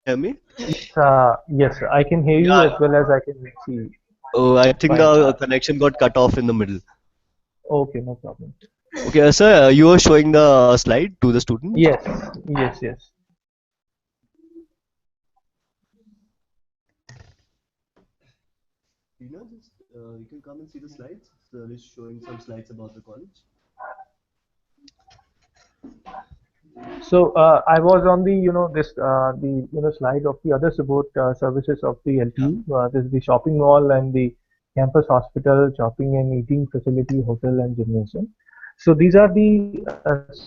Hear me? Yes, I can hear you Yeah. as well as I can see you. Oh, I think Fine. the connection got cut off in the middle. Okay, no problem. Okay, sir, you were showing the slide to the students. Yes, yes, yes. You know, just you can come and see the slides. Sir is showing some slides about the college. So I was on the the slide of the other support services of the Yeah. LPU. This is the shopping mall and the campus hospital, shopping and eating facility, hotel and gymnasium. So these are the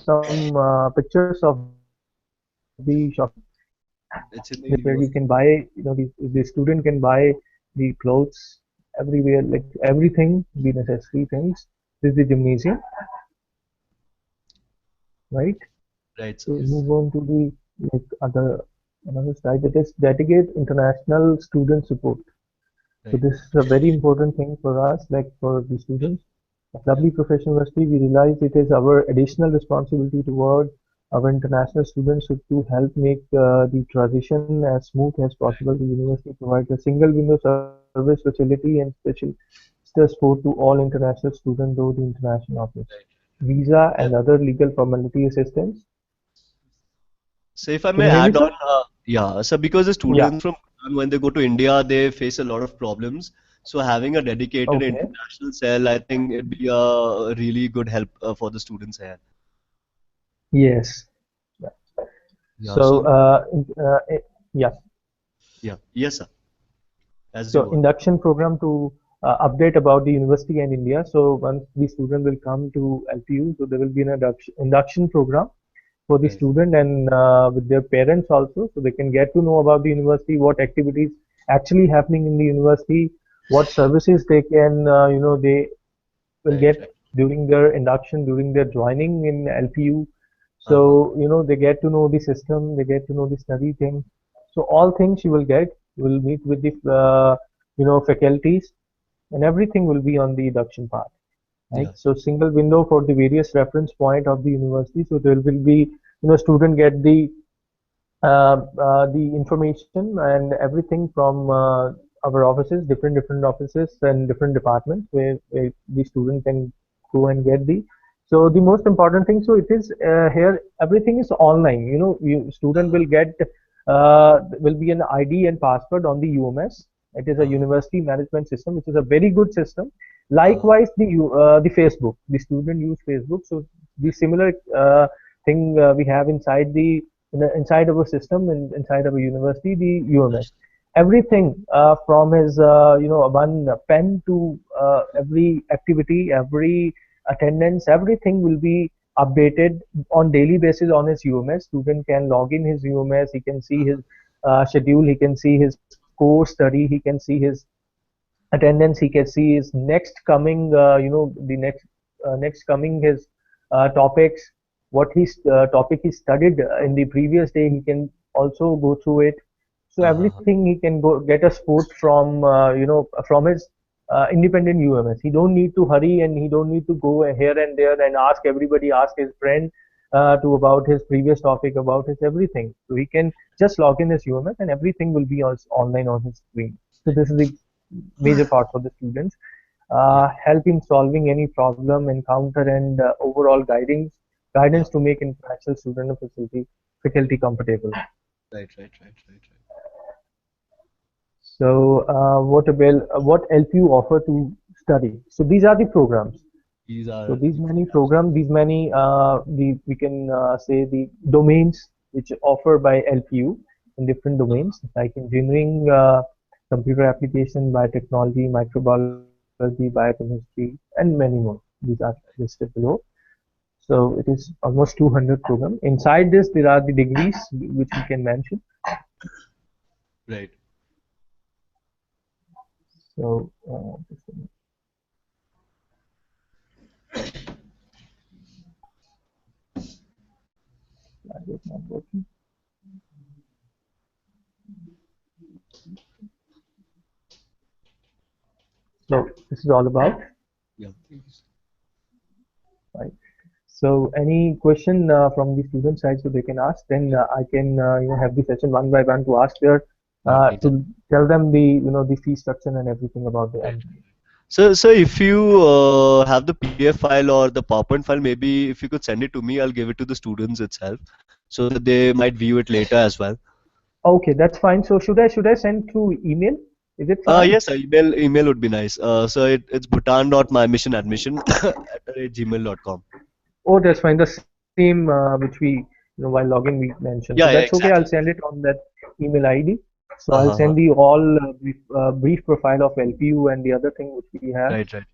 some pictures of the shopping mall It's in the where you university. can buy, the student can buy the clothes everywhere, like everything, the necessary things. This is the gymnasium, right? Right, sir. So Yes. move on to the like other another slide that is dedicate international student support. So Right. this is a very important thing for us, like for the students. At Yeah. Lovely Professional University, we realize it is our additional responsibility toward our international students to help make the transition as smooth as possible. The university provides a single window service facility and special support to all international students through the international office, Right. visa Yeah. and other legal formality assistance. So if I Can may you hear me, add on, sir? yeah, so because the Yeah. students from Bhutan, when they go to India, they face a lot of problems. So having a dedicated Okay. international cell, I think it'd be a really good help for the students here. Yes. Yeah. So, So yeah. yeah, yes, sir. As you So were. induction program to update about the university and India. So once the student will come to LPU, so there will be an induction program for the Right. student and with their parents also, so they can get to know about the university, what activities actually happening in the university, what services they can, they will Right. get Right. during their induction, during their joining in LPU. Uh-huh. So, they get to know the system, they get to know the study thing. So all things you will get, you will meet with the, faculties and everything will be on the induction part, right? Yeah. So single window for the various reference point of the university. So there will be, student get the information and everything from our offices, different offices and different departments where the student can go and get the. So the most important thing, so it is here everything is online. Student Uh-huh. will get will be an ID and password on the UMS. It is a Uh-huh. university management system, which is a very good system. Uh-huh. Likewise, the Facebook, the student use Facebook. So the similar thing we have inside inside our system and inside our university, the UMS. Everything from his, one pen to every activity, every attendance, everything will be updated on daily basis on his UMS. Student can log in his UMS, he can see his Uh-huh. schedule, he can see his course study, he can see his attendance, he can see his next coming, the next coming his topics, what his topic he studied in the previous day, he can also go through it. So Uh-huh. everything he can go get a support from, from his independent UMS. He don't need to hurry and he don't need to go here and there and ask everybody, ask his friend to about his previous topic, about his everything. So he can just log in his UMS and everything will be online on his screen. So this is the major part for the students. Yeah. Help in solving any problem, encounter, and overall guidance Yeah. to make international student and faculty comfortable. Right. Right. Right. Right. Right. So, what LPU offer to study? So these are the programs. These So are these the many programs. programs, these many we can say the domains which offer by LPU in different domains like engineering, computer application, biotechnology, microbiology, biochemistry, and many more. These are listed below. So it is almost 200 program. Inside this, there are the degrees which we can mention. Right. So just a slide is not working. So this is all about, Yeah. Please. right? So any question from the student side, so they can ask. Then I can have the session one by one to ask their Exactly. to tell them the the fee structure and everything about the Right. So if you have the PDF file or the PowerPoint file, maybe if you could send it to me, I'll give it to the students itself, so that they might view it later as well. Okay, that's fine. So should I send through email? Is it fine? Yes, email would be nice. So it's bhutan.mymissionadmission @gmail.com. Oh, that's fine. The same which we while logging we mentioned. So that's Yeah, okay. yeah, I'll send it exactly. on that email ID. So I'll send Uh-huh. the all brief profile of LPU and the other thing which we have. Right, right.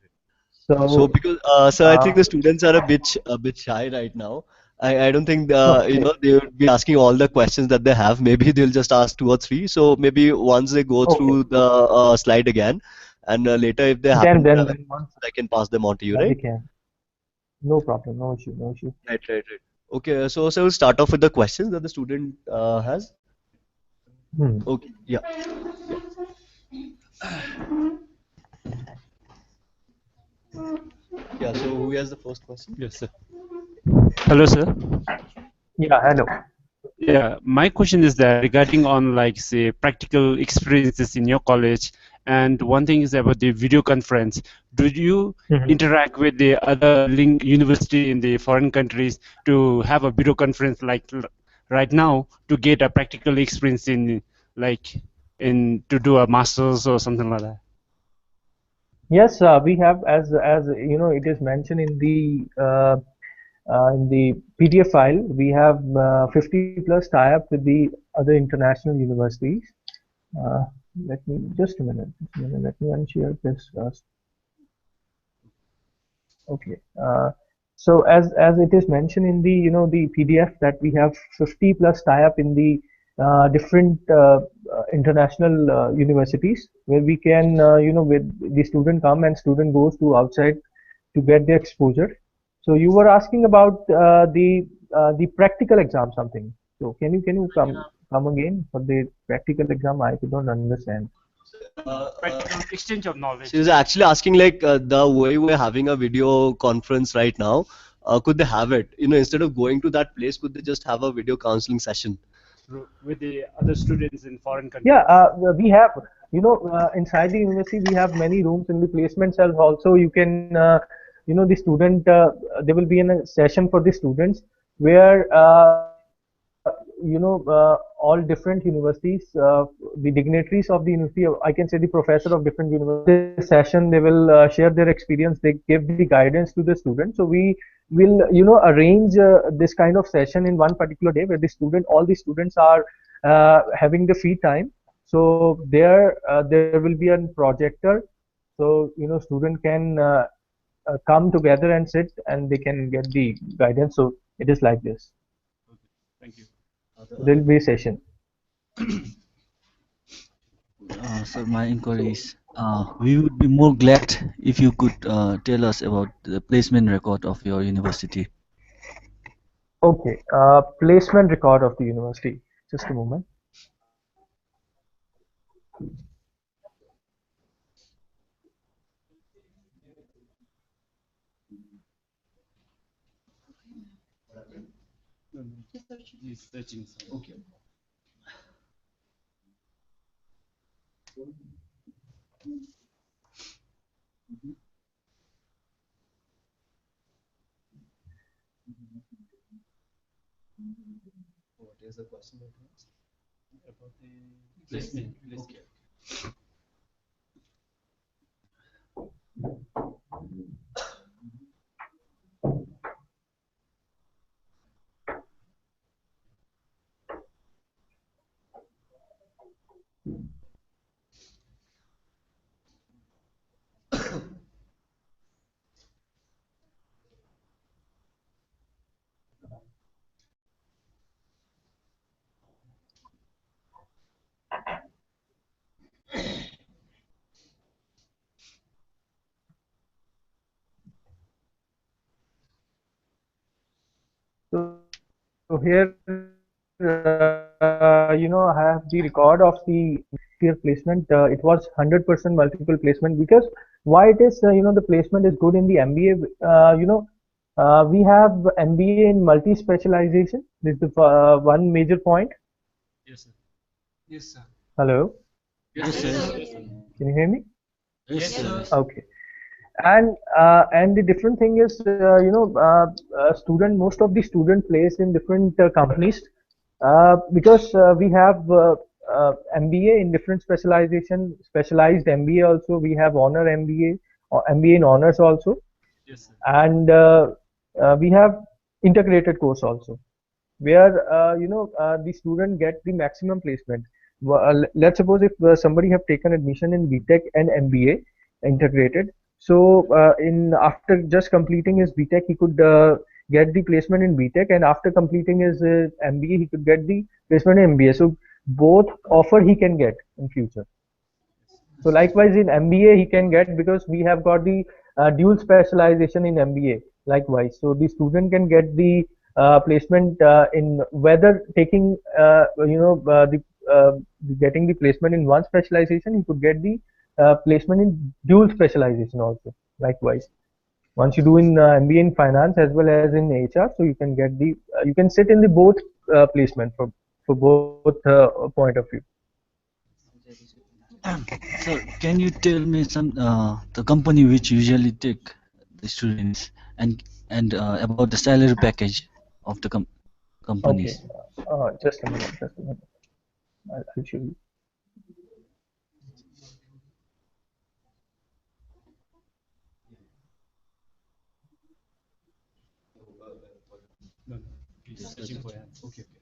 So So because so I think the students are a bit shy right now. I don't think okay, they would be asking all the questions that they have. Maybe they'll just ask two or three. So maybe once they go okay. through the slide again, and later if they Then happen to then have any then once questions, I can pass them on to you, they right? can. No problem. No issue. No issue. Right, right, right. Okay, so we'll start off with the questions that the student has. Hmm. Okay, yeah, yeah, yeah. So who has the first question? Yes, sir. Hello, sir. Yeah. Hello. Yeah, my question is that regarding on like say practical experiences in your college, and one thing is about the video conference. Do you Mhm. interact with the other link university in the foreign countries to have a video conference like right now to get a practical experience in like in to do a masters or something like that? Yes, we have as it is mentioned in the PDF file. We have 50 plus tie-up with the other international universities. Uh, let me just a minute. Just a minute. Let me unshare this. Okay. So as it is mentioned in the the PDF that we have 50 plus tie-up in the different international universities where we can with the student come and student goes to outside to get the exposure. So you were asking about the practical exam something. So can you come again for the practical exam? I could not understand. So, Practical exchange of she knowledge. was actually asking like the way we're having a video conference right now, could they have it? Instead of going to that place, could they just have a video counseling session? With the other students in foreign Yeah, countries. we have, inside the university, we have many rooms in the placement cells also. You can, the student, there will be a session for the students where, all different universities, the dignitaries of the university, I can say the professor of different universities, this session, they will share their experience, they give the guidance to the students. So we will, arrange this kind of session in one particular day where all the students are having the free time. So there will be a projector. So student can come together and sit and they can get the guidance. So it is like this. Okay, thank you. There will be a session. So my inquiry is, we would be more glad if you could tell us about the placement record of your university. Okay, placement record of the university. Just a moment. He's searching some. Okay. What is the question that you asked? About the placement. Okay. So here, I have the record of the year placement. It was 100% multiple placement because why it is, the placement is good in the MBA. We have MBA in multi-specialization. This is the one major point. Yes, sir. Yes, sir. Hello, Yes, Yes, sir. yes. can you hear me? Yes, Yes, sir. sir. Yes. Okay. And the different thing is, student most of the student place in different companies, because we have MBA in different specialization, specialized MBA also. We have honor MBA or MBA in honors also, Yes, sir. and we have integrated course also, where the student get the maximum placement. Let's suppose if somebody have taken admission in BTech and MBA integrated, so in after just completing his BTech, he could get the placement in BTech, and after completing his MBA, he could get the placement in MBA. So both offer he can get in future. So likewise in MBA he can get, because we have got the dual specialization in MBA likewise. So the student can get the placement in whether taking getting the placement in one specialization, he could get the placement in dual specialization also likewise. Once you do in MBA in finance as well as in HR, so you can get the you can sit in the both placement for both point of view. Sir, can you tell me some the company which usually take the students and about the salary package of the Okay, companies? just a minute, just a minute. I'll show you. No, no. He's searching for an. Okay, okay.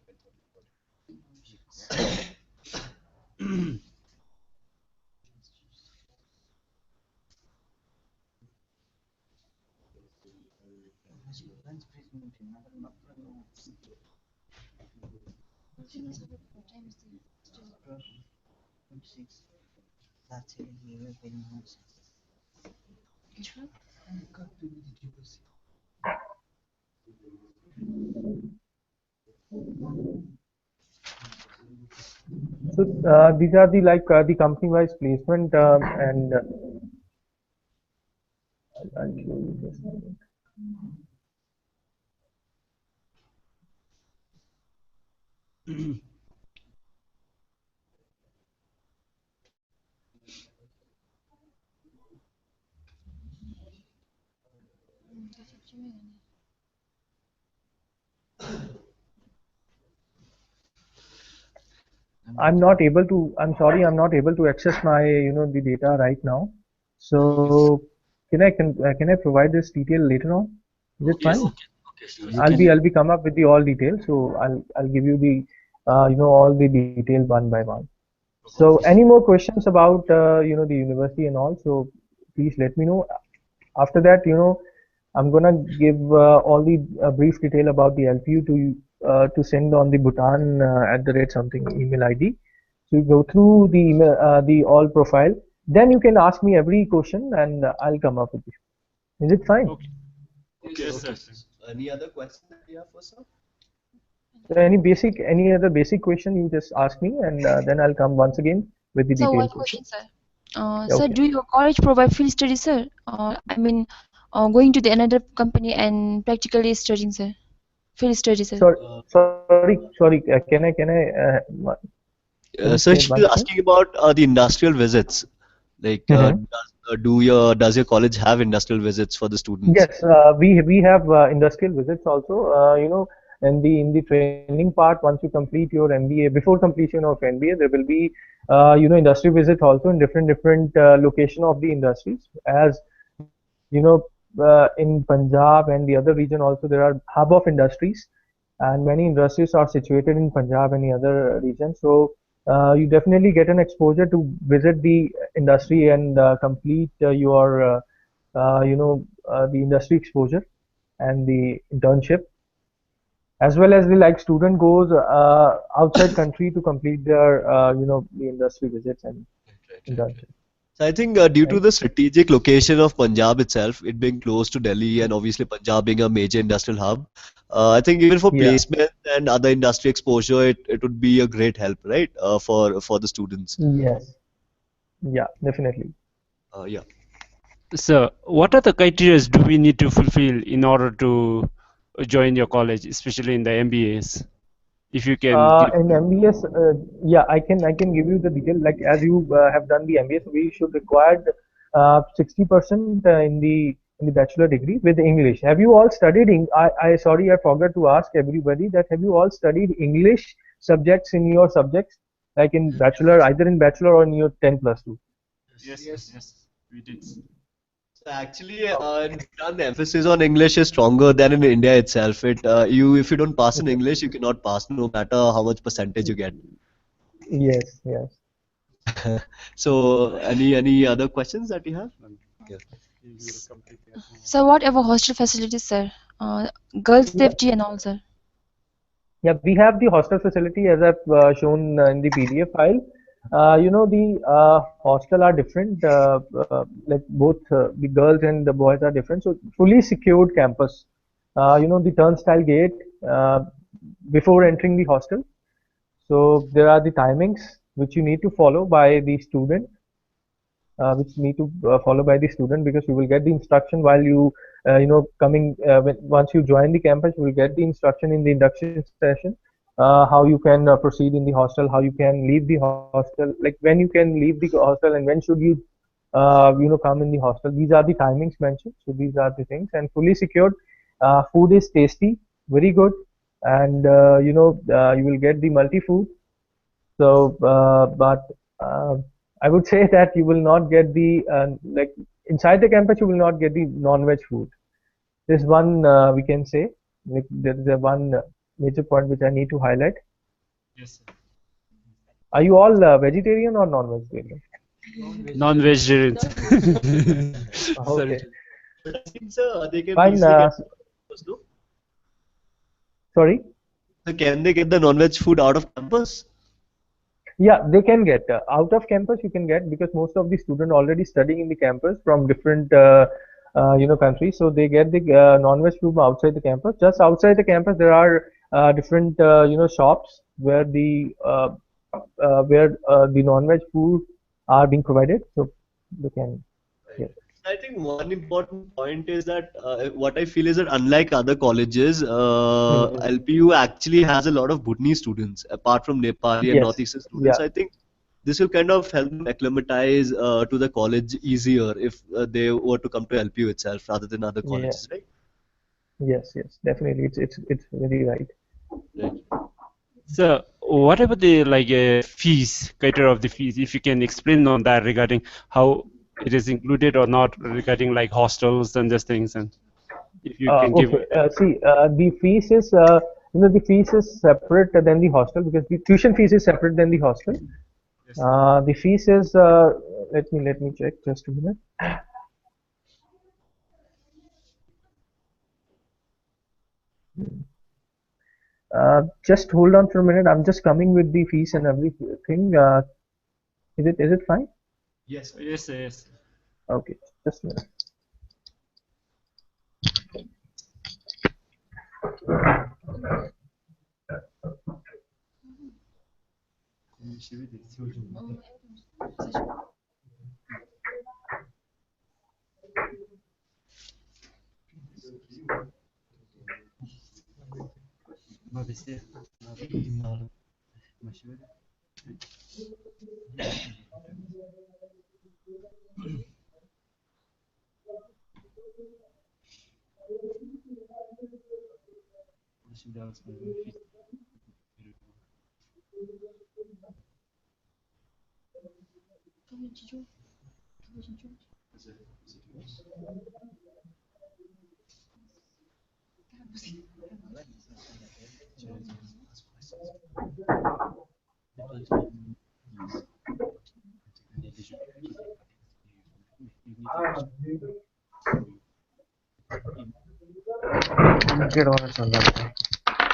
So these are the the company-wise placement, and I'll show you just a minute. I'm not able to. I'm sorry, I'm not able to access my the data right now. So can I provide this detail later on? Is it Okay, fine? okay, okay, sir. You I'll can. be come up with the all details. So I'll give you the all the detail one by one. So Okay, any sir. more questions about the university and all? So please let me know. After that, I'm gonna give all the brief detail about the LPU to send on the Bhutan @ something email ID. So you go through the email, the all profile. Then you can ask me every question, and I'll come up with it. Is it fine? Okay. Okay, Yes, sir. sir. Okay. Any other question that you have for sir? So any other basic question, you just ask me, and then I'll come once again with the So one detailed question. question, sir. Sir, Okay. do your college provide field study, sir? I mean, going to the another company and practically studying, sir. Field study, sir. Sorry, sorry. Can you So say it she's once again? asking about the industrial visits. Like, Mhm. does your college have industrial visits for the students? Yes, we have industrial visits also. In the training part, once you complete your MBA, before completion of MBA, there will be industry visit also in different location of the industries. As in Punjab and the other region also, there are hub of industries, and many industries are situated in Punjab and the other regions. So you definitely get an exposure to visit the industry and complete your the industry exposure and the internship, as well as the student goes outside country to complete their the industry visits and Right. internship, So I think due to right? the strategic location of Punjab itself, it being close to Delhi and obviously Punjab being a major industrial hub, I think even for Yeah. placement and other industry exposure, it would be a great help, right? For the students. Yes. Yeah, definitely. Yeah. So, what are the criteria do we need to fulfill in order to join your college, especially in the MBAs? If you can give. In MBS, yeah, I can give you the detail. Like as you have done the MBS, we should require 60% in the bachelor degree with English. Have you all studied? I sorry, I forgot to ask everybody that have you all studied English subjects in your subjects, like in bachelor, either in bachelor or in your 10 plus 2? Yes, yes, we did. So actually, in Bhutan, the emphasis on English is stronger than in India itself. You if you don't pass in Okay. English, you cannot pass no matter how much percentage you get. Yes, yes. So any other questions that you have? Yeah. So what about hostel facilities, sir? Girls' Yeah, safety and all, sir. yeah, we have the hostel facility as I've shown in the PDF file. The hostel are different. Like both the girls and the boys are different. So fully secured campus. The turnstile gate uh, before entering the hostel. So there are the timings which you need to follow by the student, which need to follow by the student, because you will get the instruction while coming once you join the campus, you will get the instruction in the induction session, how you can proceed in the hostel, how you can leave the hostel, like when you can leave the hostel and when should you come in the hostel. These are the timings mentioned. So these are the things, and fully secured. Food is tasty, very good, and you will get the multi food. So, but I would say that you will not get the like inside the campus you will not get the non-veg food. There's one we can say, like there is a one major point which I need to highlight. Yes, sir. Are you all vegetarian or non-vegetarian? Non-vegetarians. Sorry. Okay, But I think sir, they can fine. easily get campus, no? Sorry. So can they get the non-veg food out of campus? Yeah, they can get out of campus. You can get, because most of the students already studying in the campus from different countries, so they get the non-veg food from outside the campus. Just outside the campus, there are different shops where the non-veg food are being provided. So they can. Right. Yes. I think one important point is that what I feel is that unlike other colleges, Hmm. LPU actually has a lot of Bhutanese students apart from Nepali and Yes. Northeastern students. Yeah. I think this will kind of help them acclimatize to the college easier if they were to come to LPU itself rather than other Yeah. colleges, right? Yes. Yes. Definitely. It's very right. Right. So, what about the fees, criteria of the fees? If you can explain on that regarding how it is included or not, regarding like hostels and these things, and if you can give. Okay. See, the fees is separate than the hostel, because the tuition fees is separate than the hostel. Yes. The fees is let me check just a minute. Just hold on for a minute. I'm just coming with the fees and everything. Is it fine? Yes, yes, yes. Okay, just a minute.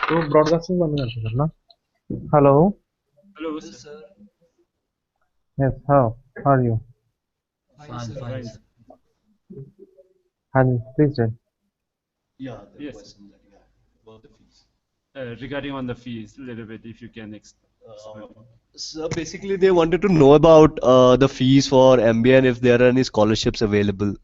तो broadcasting बंद कर दो ना. Hello. Hello, Hello, sir. sir. Yes. How are you? Fine, fine, Right. sir. Hani, please tell. Yeah, the Yes. question that you have about the fees. Regarding on the fees, a little bit, if you can explain. So basically, they wanted to know about the fees for MBA and if there are any scholarships available.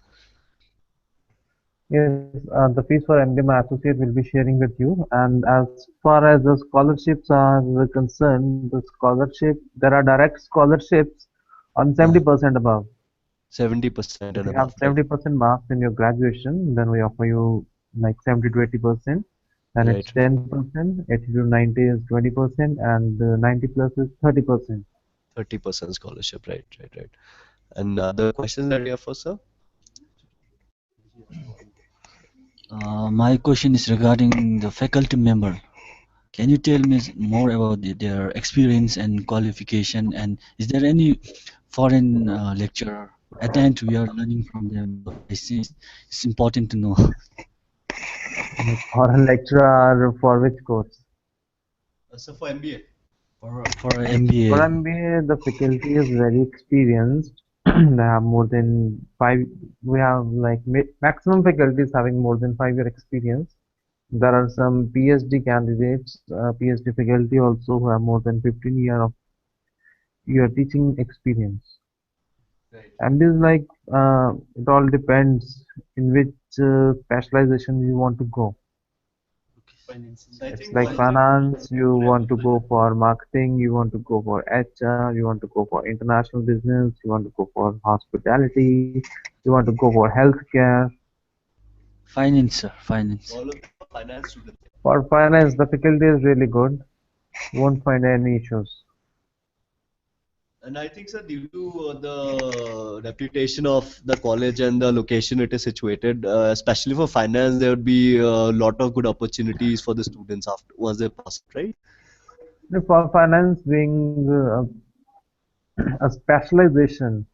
Yes, the fees for MBA my associate will be sharing with you. And as far as the scholarships are concerned, the scholarship there are direct scholarships on Uh, 70% above. 70% If and you have above, right? 70% marks in your graduation, then we offer you like 70 to 80%. Then it's Right, right. 10%, 80 to 90 is 20%, and 90 plus is 30%. 30% scholarship, right, right, right. And other questions that you have for sir? My question is regarding the faculty member. Can you tell me more about their experience and qualification? And is there any foreign lecturer attend we are learning from them? So I see it's important to know. Like for a lecturer for which course? So for MBA. For For MBA. MBA, the faculty is very experienced. They have more than five. We have like maximum faculties having more than 5 year experience. There are some PhD candidates, PhD faculty also who have more than 15 year teaching experience. Right, right. And this like it all depends in which specialization you want to go. So I It's think like one thing. finance, you Sorry, want to go for marketing, you want to go for HR, you want to go for international business, you want to go for hospitality, you want to go for healthcare. Finance, sir. Finance. all of them are finance students. For finance, the faculty is really good. You won't find any issues. And I think, sir, due to the reputation of the college and the location it is situated, especially for finance, there would be a lot of good opportunities for the students after once they pass it, right? For finance being a specialization,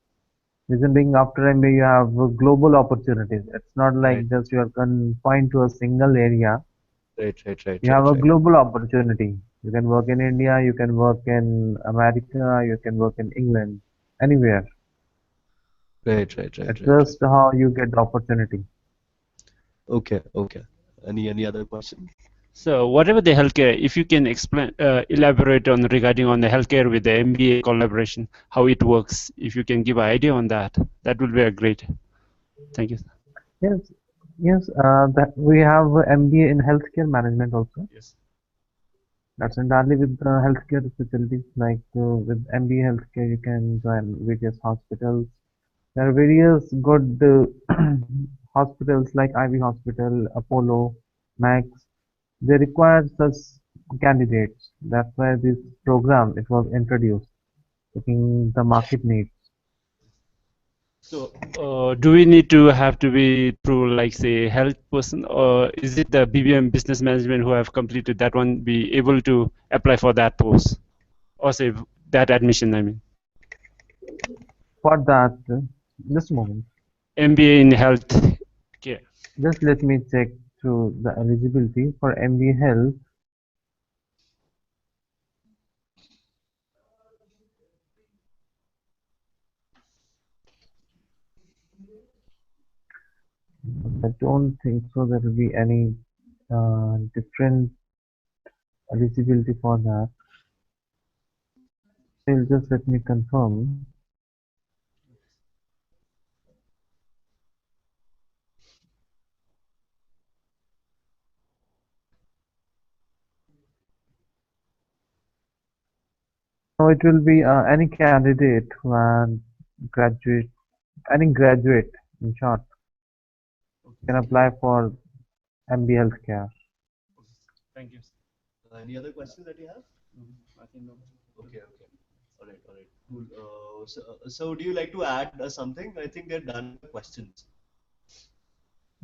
reason being after MBA you have global opportunities. It's not Right, like just you are confined to a single area. right, right, right, You have right, a right, global opportunity. You can work in India, you can work in America, you can work in England, anywhere. right, right, right, It's right, right. just how you get the opportunity. Okay, okay. Any other question? So whatever the healthcare, if you can explain, elaborate on regarding on the healthcare with the MBA collaboration, how it works, if you can give an idea on that, that will be a great. Thank you. Yes, yes. That we have MBA in healthcare management also. Yes. That's entirely with the healthcare facilities. Like with MBA healthcare, you can join various hospitals. There are various good hospitals like Ivy Hospital, Apollo, Max. They require such candidates. That's why this program it was introduced, taking the market needs. So, do we need to have to be through like say health person, or is it the BBM business management who have completed that one be able to apply for that post, or say that admission? I mean, For that, just a moment. MBA in health care. Just let me check through the eligibility for MBA Health. I don't think so. There will be any different eligibility for that. Still, just let me confirm. No, it will be any candidate who are graduate, any graduate in short, can apply for MB Healthcare. Thank you. Any other questions that you have? I think no. Okay, okay. All right, cool. So would you like to add something? I think they're done with the questions.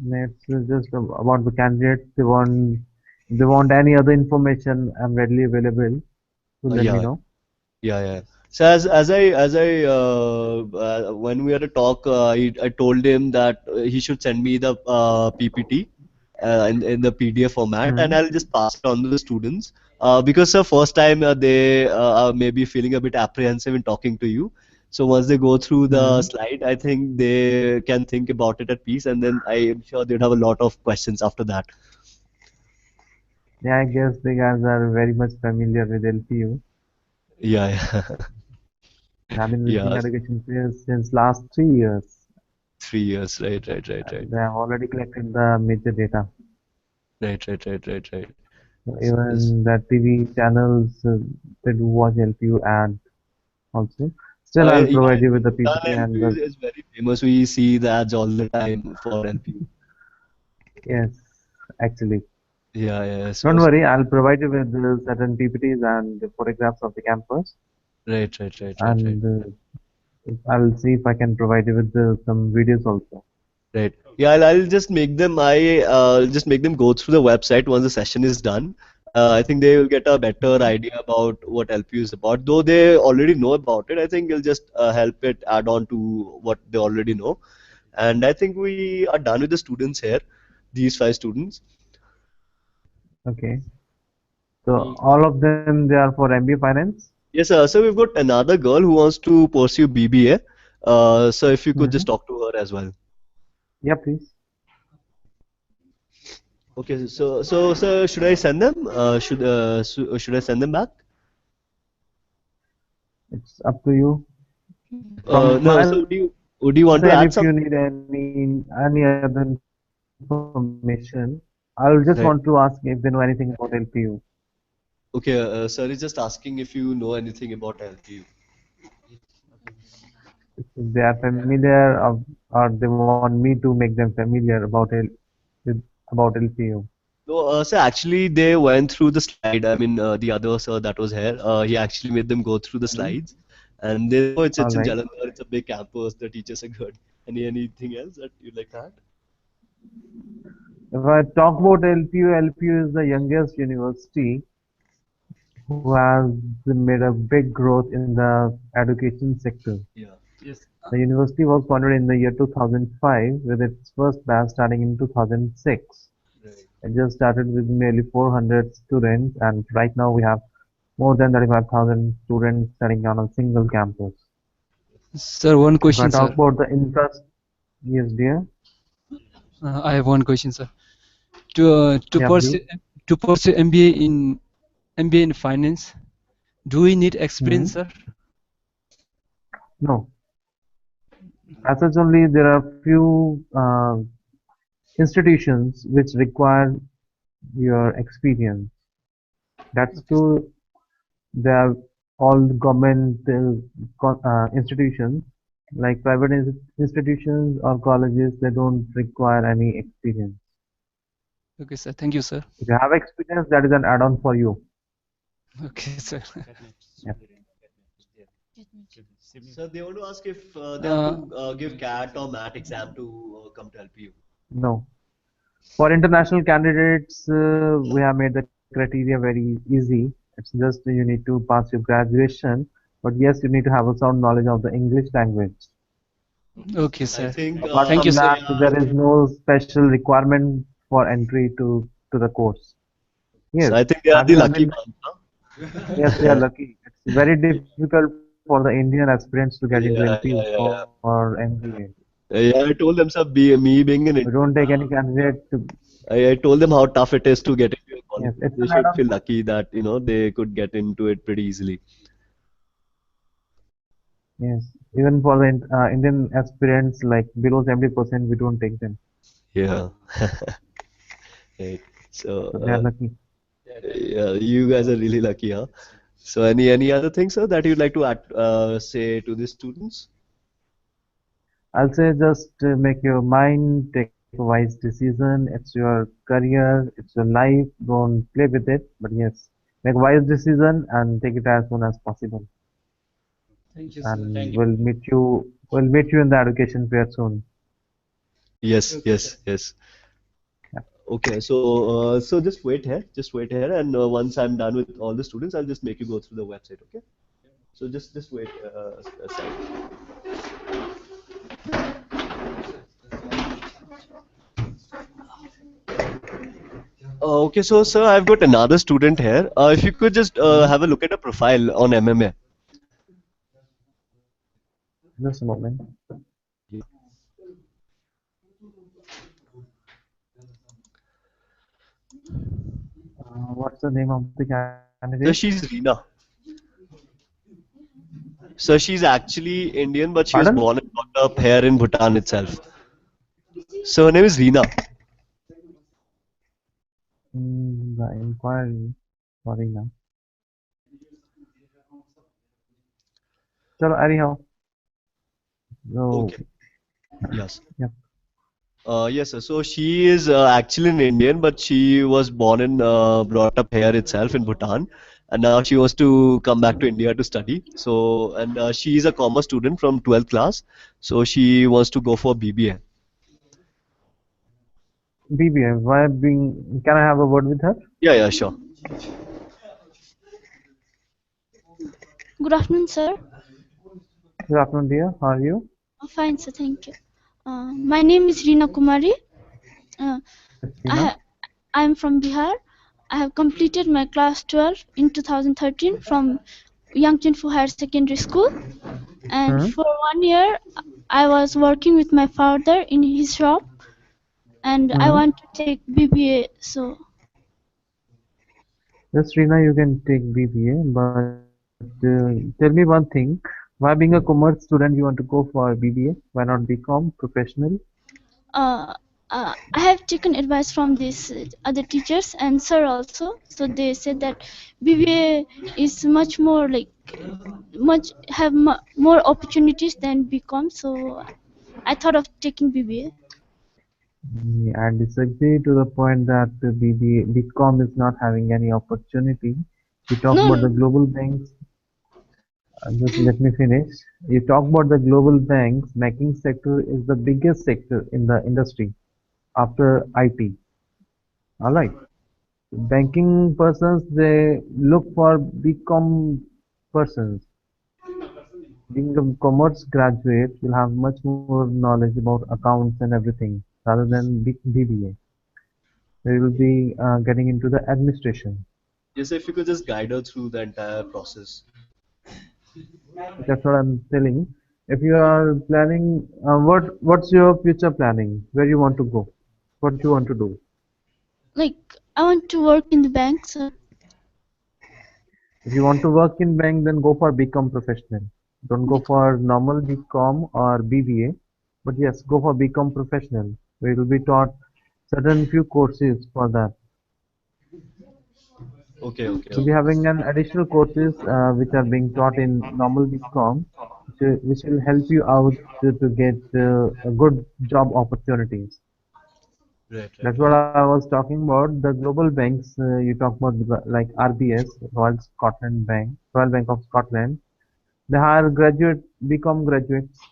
It's just about the candidates. They want any other information. I'm readily available. So let me Yeah, know. yeah, yeah. So as I when we had a talk, I told him that he should send me the PPT in the PDF format, and Hmm. I'll just pass it on to the students. Because the first time they are maybe feeling a bit apprehensive in talking to you. So once they go through the Hmm. slide, I think they can think about it at peace, and then I'm sure they'd have a lot of questions after that. Yeah, I guess the guys are very much familiar with LPU. Yeah, yeah, I've been with the yeah. education field since last 3 years. 3 years. Right, right, right, right. and they have already collected the major data. Right, right, right, right, right. Yes. Even the TV channels, they do watch LPU ad also. Still, I'll Yeah, provide you with the in PPT Bhutan, and LPU is very famous. We see the ads all the time for LPU. yes, actually. Yeah, yeah. Don't So, worry, I'll provide you with certain PPTs and the photographs of the campus, right, right, right, right, right. and I'll see if I can provide you with some videos also. Right. Yeah, I'll just make them. Just make them go through the website once the session is done. I think they will get a better idea about what LPU is about. Though they already know about it, I think it'll just help it add on to what they already know. And I think we are done with the students here, these 5 students. Okay. So all of them, they are for MBA Finance. Yes, sir. So we've got another girl who wants to pursue BBA. So if you could Mm-hmm. just talk to her as well. Yeah, please. Okay, so should I send them? Should I send them back? It's up to you. From No. my So would you want to side, add if you something? need any other information, I'll just want to Right. ask if they know anything about LPU. Okay. Sir is just asking if you know anything about LPU. If they are familiar or they want me to make them familiar about LPU. No, sir. Actually, they went through the slide. I mean, the other sir that was here. He actually made them go through the Hmm. slides, and they know it's All in right. Jalandhar. It's a big campus. The teachers are good. Anything else that you'd like to add? If I talk about LPU, LPU is the youngest university who has made a big growth in the education sector. Yeah. Yes. The university was founded in the year 2005 with its first batch starting in 2006. Right. It just started with nearly 400 students, and right now we have more than 35,000 students studying on a single campus. Sir, one If I question, talk sir. about the interest, yes, dear. I have one question, sir. To Yeah, please. pursue MBA in finance, do we need experience, Hmm. sir? No, as such only there are few institutions which require your experience. That's Okay, sir. too. They are all government institutions, like private institutions or colleges. They don't require any experience. Okay, sir. Thank you, sir. If you have experience, that is an add-on for you. Okay, sir. Yeah. So they want to ask if they have Uh, to give CAT or MAT exam to come to LPU. No. For international candidates, we have made the criteria very easy. It's just you need to pass your graduation, but yes, you need to have a sound knowledge of the English language. okay, I sir. think Apart Thank you, from sir. that, they there are. is no special requirement for entry to the course. So Yes. I think they are Have the you ever lucky been? ones, huh? Yes, they are lucky. It's very difficult for the Indian aspirants to get into LPU Yeah, yeah, yeah, or yeah. MBA. Yeah, I told them, sir, me being an We don't Indian, take any candidate to. I told them how tough it is to get into a college. Yes, it's They an should add-on. feel lucky that, they could get into it pretty easily. Yes, even for the Indian aspirants, like below 70%, we don't take them. Yeah. Right. So, So they are lucky. yeah, you guys are really lucky, huh? So, any other things, sir, that you'd like to add, say to the students? I'll say just make your mind, take a wise decision. It's your career, it's your life. Don't play with it. But yes, make a wise decision and take it as soon as possible. Thank you, sir. And Thank you. we'll meet you in the education fair soon. Yes, Okay, sir. yes, yes. Yeah. Okay, so just wait here, and once I'm done with all the students, I'll just make you go through the website. Okay? So just wait a second. Okay, so sir, I've got another student here. If you could just Mhm. have a look at a profile on MMA. Just a moment. What's the name of the candidate? So she's Reena. So she's actually Indian, but she was Pardon? born and brought up here in Bhutan itself. So her name is Reena. The inquiry. Sorry now. Chalo, anyhow. So, Okay. Yes. yeah. Yes, sir. So she is actually an Indian, but she was born and brought up here itself in Bhutan, and now she wants to come back to India to study. So, and she is a commerce student from 12th class, so she wants to go for BBA. BBM, why being, can I have a word with her? Yeah, yeah, sure. Good afternoon, sir. Good afternoon, dear. How are you? Fine, sir. Thank you. My name is Reena Kumari. Uh, Yes, I Reena. ha- I am from Bihar. I have completed my class 12 in 2013 from Yangchenfu Higher Secondary School, and Hmm? for 1 year I was working with my father in his shop, and I Hmm? want to take BBA. So Yes, Reena, you can take BBA, but tell me one thing. Why being a commerce student you want to go for BBA? Why not become professional? uh, I have taken advice from these other teachers and sir also. So they said that BBA is much more like much have more opportunities than BCom. So I thought of taking BBA. I disagree to the point that the BBA, BCom is not having any opportunity. You talk No, about the no, global banks. Just let me finish. You talk about the global banks. Banking sector is the biggest sector in the industry after IT. All right. Banking persons, they look for BCom persons. Being a commerce graduate, you'll have much more knowledge about accounts and everything rather than BBA. So you'll be getting into the administration. Yes, if you could just guide her through the entire process. That's what I'm telling. If you are planning, what's your future planning? Where you want to go? What you want to do? like I want to work in the bank. So If you want to work in bank, then go for BCom professional. Don't go become for normal BCom or BBA, but yes, go for BCom professional. Where you'll be taught certain few courses for that. Okay, okay, You'll be okay. having an additional courses which are being taught in normal BCom, which will help you out to get a good job opportunities. Right, right, That's what right. I was talking about. The global banks you talk about like RBS, Royal Bank of Scotland. They hire BCom graduates.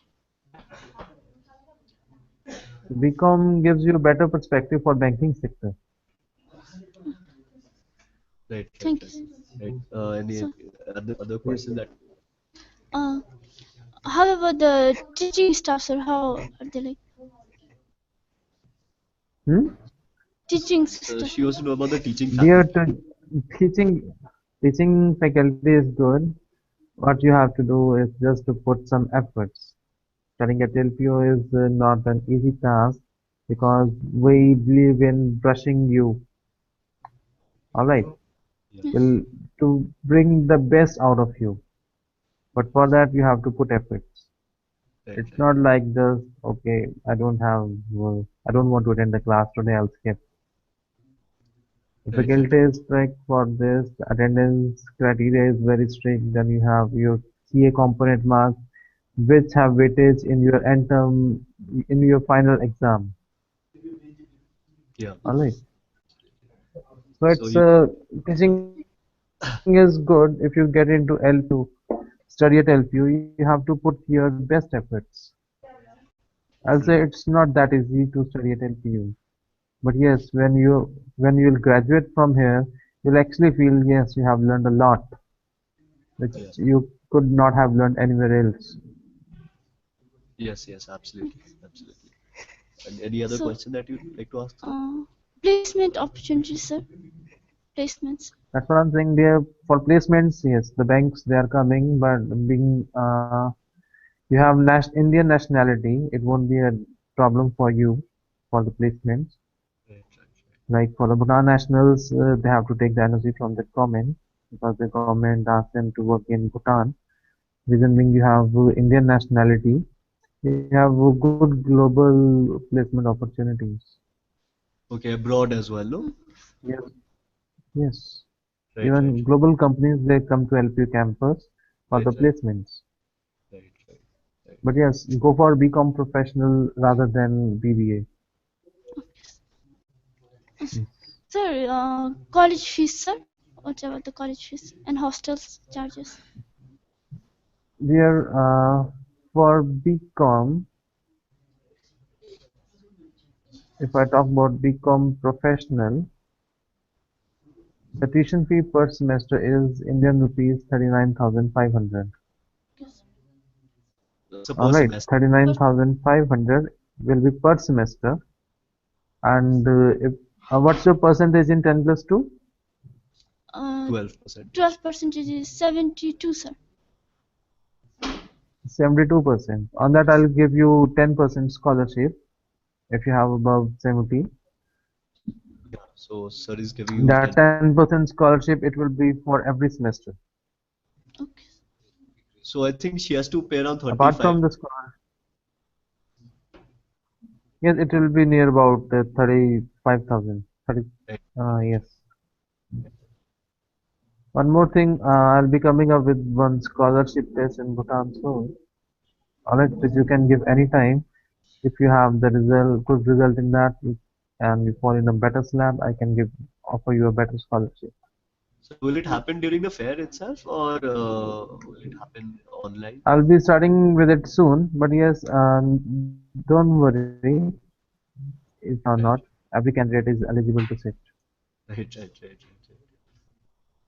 So BCom gives you a better perspective for banking sector. Right, right, thank right. you. Right. Any So other Yes, question that uh, how about the teaching staffs, or how are they like hmm? teaching staff? she wants to know about the teaching Dear faculty. to teaching teaching faculty is good. What you have to do is just to put some efforts. Studying at LPO is not an easy task because we believe in brushing you. All right, Yeah, Yes. will to bring the best out of you. But for that you have to put efforts. right, It's right, not like just okay. I don't want to attend the class today. I'll skip. The right, right, faculty is strict for this. The attendance criteria is very strict. Then you have your CA component marks, which have weightage in your end term, in your final exam. yeah. All right. So So it's you teaching is good if you get into LPU, study at LPU. You have to put your best efforts. I'll say right, it's not that easy to study at LPU. But yes, when you'll graduate from here, you'll actually feel yes, you have learned a lot, which yeah. you could not have learned anywhere else. Yes, yes, absolutely, absolutely. And any other So question that you'd like to ask, sir? placement opportunities, sir. Placements. That's what I'm saying there. For placements, yes, the banks they are coming, but being you have Indian nationality, it won't be a problem for you for the placements. Right, right, Like for the Bhutan nationals, they have to take the NOC from the government because the government asks them to work in Bhutan. Reason being you have Indian nationality. You have good global placement opportunities. Okay, abroad as well, no? Yes, yes. Right, right, Even global companies they come to LPU campus for right, the right, placements. right, right, right. But yes, go for BCom professional rather than BBA. Sir, college fees, sir. What about the college fees and hostels charges? There, for BCom, if I talk about BCom professional, the tuition fee per semester is Indian rupees 39,500. Yes. That's a per Alright, semester. 39,500 will be per semester. And if what's your percentage in 10 plus 2? Uh, 12%. 12% is 72, sir. 72%. On that, I'll give you 10% scholarship if you have above 70. Yeah. So sir is giving you That 10. 10% scholarship, it will be for every semester. Okay. So I think she has to pay around Apart 35. from the scholarship, yes, it will be near about 35,000. 30, Right. yes. One more thing, I'll be coming up with one scholarship test in Bhutan soon. Alright, which you can give anytime. If you have the result, good result in that, and you fall in a better slab, I can offer you a better scholarship. So will it happen during the fair itself or will it happen online? I'll be starting with it soon, but yes, don't worry if or not. Right. Every candidate is eligible to sit. Right, right, right, right, right.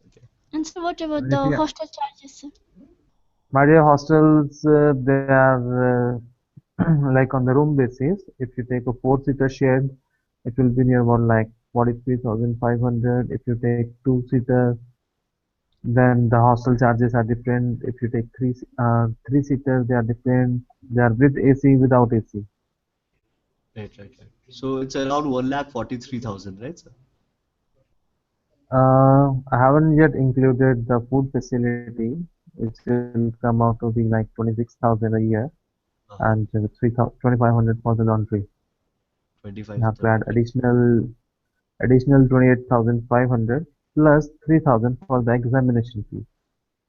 Okay. And sir, what about If the you, hostel charges, sir? my dear hostels, they are like on the room basis. If you take a four-seater shared, it will be near about like 43,500. If you take two-seater, then the hostel charges are different. If you take three-seater, they are different. They are with AC, without AC. Right, right, right. So it's around 1,43,000, right, sir? I haven't yet included the food facility, which will come out to be like 26,000 a year, Uh-huh. and 2,500 for the laundry. You have to add 25,000. additional 28,500 plus 3,000 for the examination fee.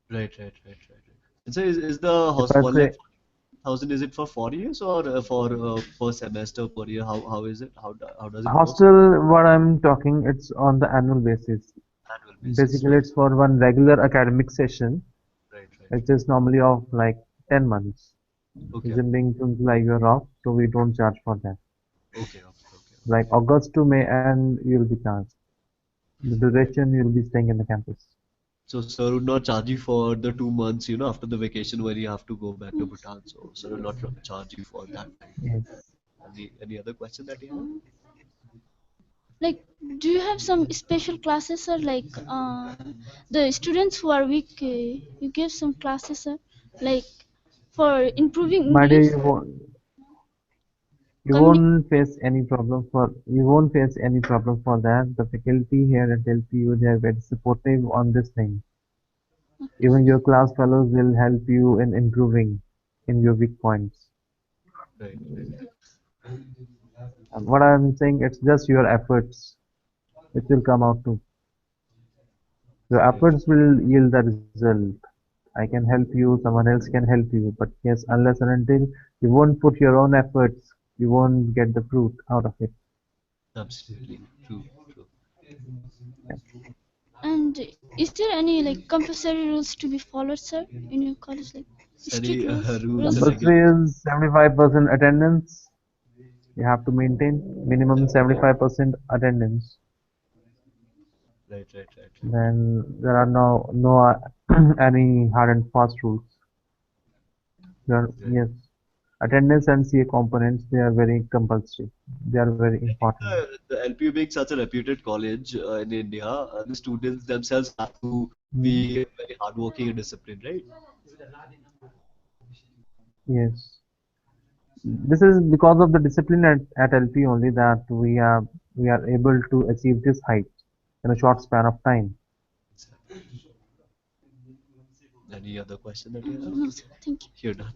Right, right, right, right, right. And so is the If host I one say lakh 40,000 is it for 4 years or for per semester per year? How is it? How does it work? hostel, what I'm talking, it's on the annual basis. Annual basis, Basically, right? it's for one regular academic session, Right, right, which right. is normally of like 10 months. Okay, Reason being to like you're off, so we don't charge for that. okay, okay, okay, Like okay. August to May, and you'll be charged. The Right. duration you'll be staying in the campus. So sir would not charge you for the 2 months, after the vacation when you have to go back to Yes. Bhutan. So sir will not charge you for that time. Yes. Any other question that you have? Um, like, do you have some special classes, sir? Like, the students who are weak, you give some classes, sir? Like, for improving My dear, English, communication. you won't face any problem for that. The faculty here at LPU they are very supportive on this thing. Even your class fellows will help you in improving in your weak points. Right, right, And what I'm saying, it's just your efforts which will come out to. Your right. efforts will yield the result. I can help you, someone else can help you, but yes, unless and until you won't put your own efforts, you won't get the fruit out of it. Absolutely. True, true. And is there any like compulsory rules to be followed, sir, in your college? Like strict Any rules and rules. Compulsory regulations? is 75% attendance. You have to maintain minimum 75% attendance. Right, right, right, right. Then there are no any hard and fast rules. Right. Yes, attendance and CA components they are very compulsory. They are very I think important. the LPU being such a reputed college in India, the students themselves have to Mm, be very hardworking and disciplined, right? yes, this is because of the discipline at LP only that we are able to achieve this height in a short span of time. Exactly. Any other question that you have? No, sir. Thank you. You're done.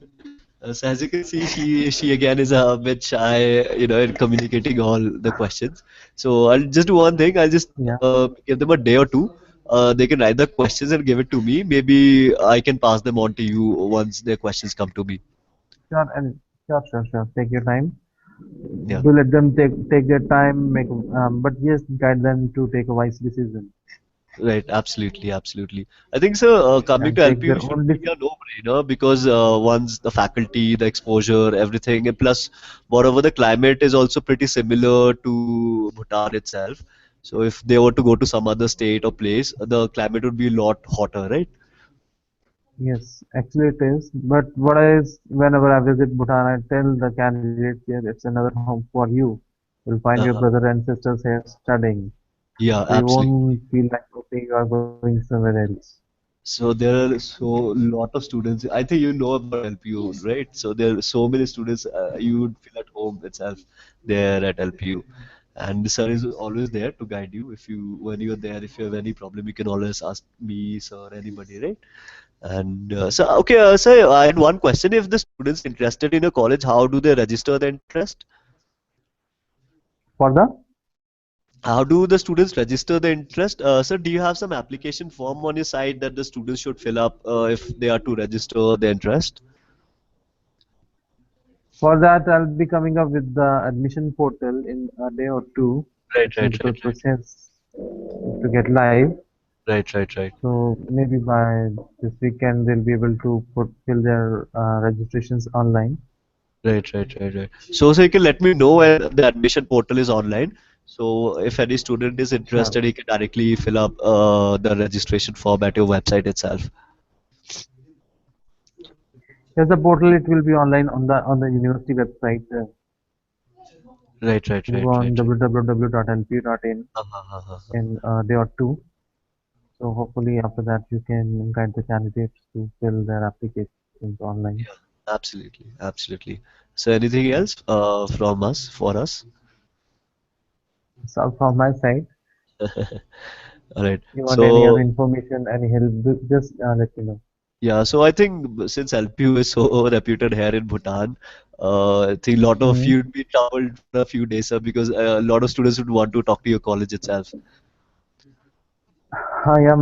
So as you can see, she again is a bit shy, in communicating all the questions. So I'll just do one thing. I'll just Yeah. give them a day or two. They can write the questions and give it to me. Maybe I can pass them on to you once their questions come to me. Sure, and sure. Take your time. Yeah. Do let them take their time, but yes, guide them to take a wise decision Right, absolutely, absolutely. I think, sir, coming and to take LPU their should own be a no-brainer because once the faculty, the exposure, everything, and plus, moreover, the climate is also pretty similar to Bhutan itself. So if they were to go to some other state or place, the climate would be a lot hotter, right? Yes, actually it is. But whenever I visit Bhutan, I tell the candidates here, it's another home for you. You'll find your Uh, brother and sisters here studying, yeah, so you absolutely. won't feel like okay, you are going somewhere else. So there are so lot of students. I think you know about LPU, right? So there are so many students. You would feel at home itself there at LPU, and the sir is always there to guide you. If you when you're there, if you have any problem, you can always ask me, sir, anybody, right? And so okay, sir, I had one question. If the students interested in a college, how do they register the interest? For the How do the students register the interest? Sir, do you have some application form on your site that the students should fill up if they are to register the interest? for that, I'll be coming up with the admission portal in a day or two. Right, It's in right, the right, right, process to get live. right, right, right, So maybe by this weekend they'll be able to fill their registrations online. right. So you can let me know when the admission portal is online. So if any student is Sure. interested, he can directly fill up the registration form at your website itself. Yes, the portal it will be online on the university website. Right, right, It'll right, go on right, right. www.lpu.in Uh-huh. in a day or two. So hopefully after that you can guide the candidates to fill their applications online. Yeah, absolutely. So anything else from us for us? That's all from my side. All right. You want any other So information, any help, just let me know. yeah, so I think since LPU is so reputed here in Bhutan, I think a lot of Hmm. you'd be troubled for a few days, sir, because a lot of students would want to talk to your college itself. Yeah,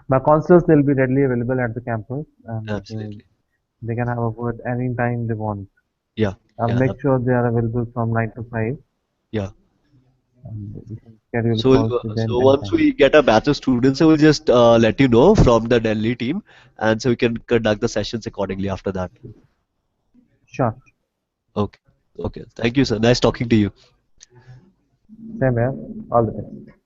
my counselors they'll be readily available at the campus, and Absolutely. they can have a word anytime they want. Yeah, I'll yeah, make sure they are available from 9 to 5, yeah. and you can schedule So, calls with them so once anytime. we get a batch of students, we'll just let you know from the Delhi team, and so we can conduct the sessions accordingly after that. Sure. Okay, okay. Thank you, sir. Nice talking to you. Same here. All the best.